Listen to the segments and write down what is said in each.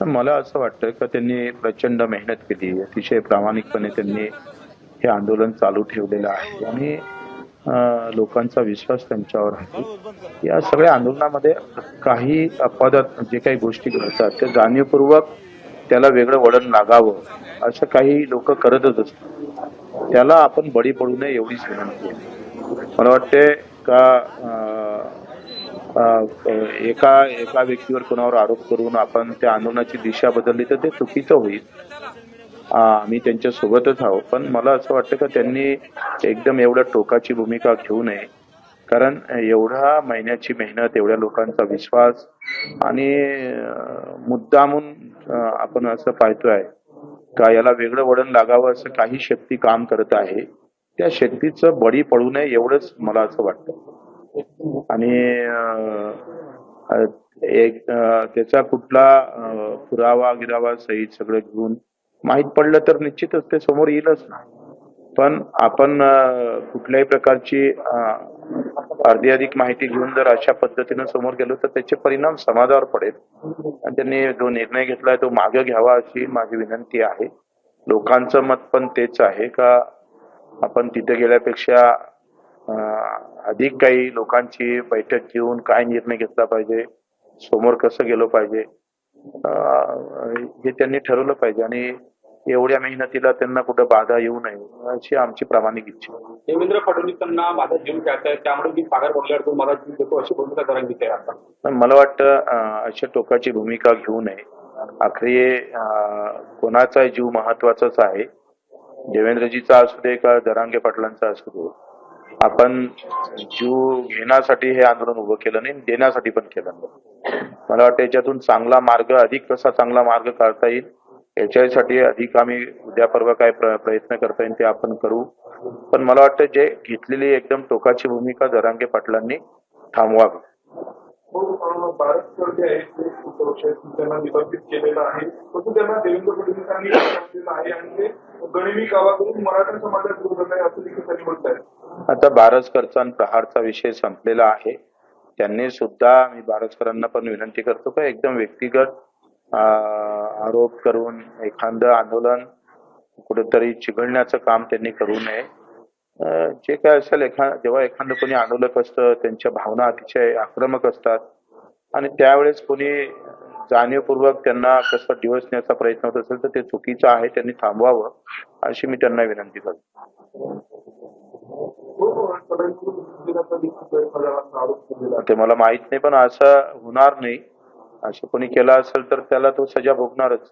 मला असं वाटतं की त्यांनी प्रचंड मेहनत केली, अतिशय प्रामाणिकपणे त्यांनी हे आंदोलन चालू ठेवलेलं आहे आणि लोकांचा विश्वास त्यांच्यावर आहे. या सगळ्या आंदोलनामध्ये काही अपवादात जे काही गोष्टी घडतात ते जाणीवपूर्वक त्याला वेगळं वळण लागावं असं काही लोक करतच असतात. त्याला आपण बळी पडू नये एवढीच विनंती आहे. मला वाटते का एका एका व्यक्तीवर कोणावर आरोप करून आपण त्या आंदोलनाची दिशा बदलली तर ते चुकीचं होईल. आम्ही त्यांच्या सोबतच आहोत, पण मला असं वाटतं का त्यांनी एकदम एवढ्या टोकाची भूमिका घेऊ नये. कारण एवढ्या महिन्याची मेहनत, एवढ्या लोकांचा विश्वास आणि मुद्दामून आपण असं पाहतोय का याला वेगळं वळण लागावं असं काही शक्ती काम करत आहे. त्या शक्तीचं बळी पडू नये एवढंच मला असं वाटतं. आणि त्याचा कुठला पुरावा गिरावा सहित सगळं घेऊन माहित पडलं तर निश्चितच ते समोर येईलच ना. पण आपण कुठल्याही प्रकारची अर्धी अधिक माहिती घेऊन जर अशा पद्धतीनं समोर गेलो तर त्याचे परिणाम समाजावर पडेल. आणि त्यांनी जो निर्णय घेतलाय तो मागे घ्यावा अशी माझी विनंती आहे. लोकांचं मत पण तेच आहे का आपण तिथे गेल्यापेक्षा अधिक काही लोकांची बैठक घेऊन काय निर्णय घेतला पाहिजे, समोर कसं गेलो पाहिजे हे त्यांनी ठरवलं पाहिजे आणि एवढ्या मेहनतीला त्यांना कुठं बाधा येऊ नये अशी आमची प्रामाणिक इच्छा. देवेंद्र फडणवीसांना माझा जीव घ्यायचा आहे त्यामुळे मी सागर बोलल्यावर तो मला जीव देतो अशी भूमिका जरांगीची आहे आता. पण मला वाटतं अशा टोकाची भूमिका घेऊ नये. आखरी कोणाचा जीव महत्वाचाच आहे. देवेंद्रजीचा असू दे का जरांगे पाटलांचा असू दे. आपण जीव घेण्यासाठी हे आंदोलन उभं केलं नाही, देण्यासाठी पण केलं नाही. मला वाटतं याच्यातून चांगला मार्ग, अधिक कसा चांगला मार्ग काढता येईल याच्यासाठी अधिक आम्ही उद्या परवा काय प्रयत्न करता येईल ते आपण करू. पण मला वाटतं जे घेतलेली एकदम टोकाची भूमिका जरांगे पाटलांनी थांबवावी. भारत जे आहे त्यांना निलंबित केलेलं आहे, परंतु त्यांना देवेंद्र फडणवीसांनी आहे आणि ते गणिमी गावाकडून मराठा समाजात विरोधात आहे असं देखील त्यांनी म्हटलं आहे. आता बारसकरचा आणि प्रहारचा विषय संपलेला आहे. त्यांनी सुद्धा, मी बारसकरांना पण विनंती करतो का एकदम व्यक्तिगत आरोप करून एखादं आंदोलन कुठेतरी चिघळण्याचं काम त्यांनी करू नये. जे काय असेल जेव्हा एखादं कोणी आंदोलक असतं त्यांच्या भावना अतिशय आक्रमक असतात आणि त्यावेळेस कोणी जाणीवपूर्वक त्यांना कसं डिवचण्याचा प्रयत्न होत असेल तर ते चुकीचं आहे, त्यांनी थांबवावं अशी मी त्यांना विनंती करतो. ते मला माहित नाही, पण असं होणार नाही. असं कोणी केलं असेल तर त्याला तो सजा भोगणारच.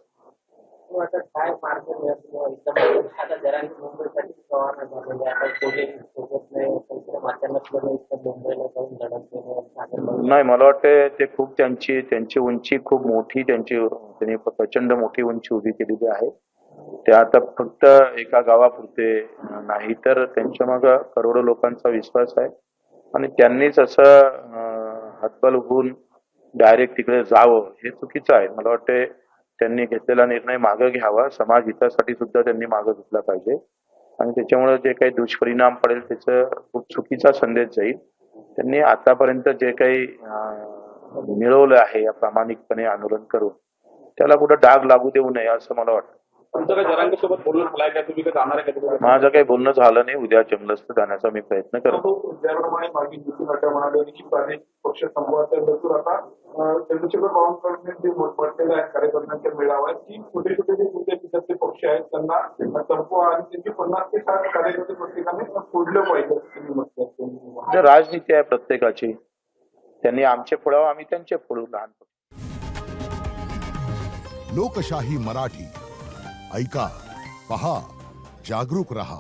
नाही, मला वाटतं ते खूप त्यांची उंची खूप मोठी, त्यांनी प्रचंड मोठी उंची उभी केलेली आहे. ते आता फक्त एका गावापुरते नाही तर त्यांच्या मागे करोडो लोकांचा विश्वास आहे आणि त्यांनीच असं हतबल होऊन डायरेक्ट तिकडे जावं हे चुकीचं आहे. मला वाटतं त्यांनी घेतलेला निर्णय मागे घ्यावा. समाज हितासाठी सुद्धा त्यांनी मागे घेतला पाहिजे आणि त्याच्यामुळे जे काही दुष्परिणाम पडेल त्याचा खूप चुकीचा संदेश जाईल. त्यांनी आतापर्यंत जे काही मिळवलं आहे या प्रामाणिकपणे आंदोलन करून त्याला कुठं डाग लागू देऊ नये असं मला वाटतं. जरांगेसोबत बोलणं झालंय का, तुम्ही जाणार आहे का? माझं काही बोलणं झालं नाही. उद्या जमलंच तर जाण्याचा मी प्रयत्न करतो. ज्याप्रमाणे मागे नड्डा म्हणाले की प्रादेशिक पक्ष संवादाचा भरपूर आता चंद्रशेखर बावनकुळे जे म्हटलेलं आहे कार्यकर्त्यांच्या मेळाव्यात की छोटे छोटे जे विद्यापीठाचे पक्ष आहेत त्यांना संपवा आणि त्यांची 50 ते 60 कार्यकर्ते प्रत्येकाने फोडलं पाहिजे. राजनीती आहे प्रत्येकाची. त्यांनी आमचे फोडावं, आम्ही त्यांचे फोडू. लहान लोकशाही मराठी ऐका, पहा, जागरूक रहा.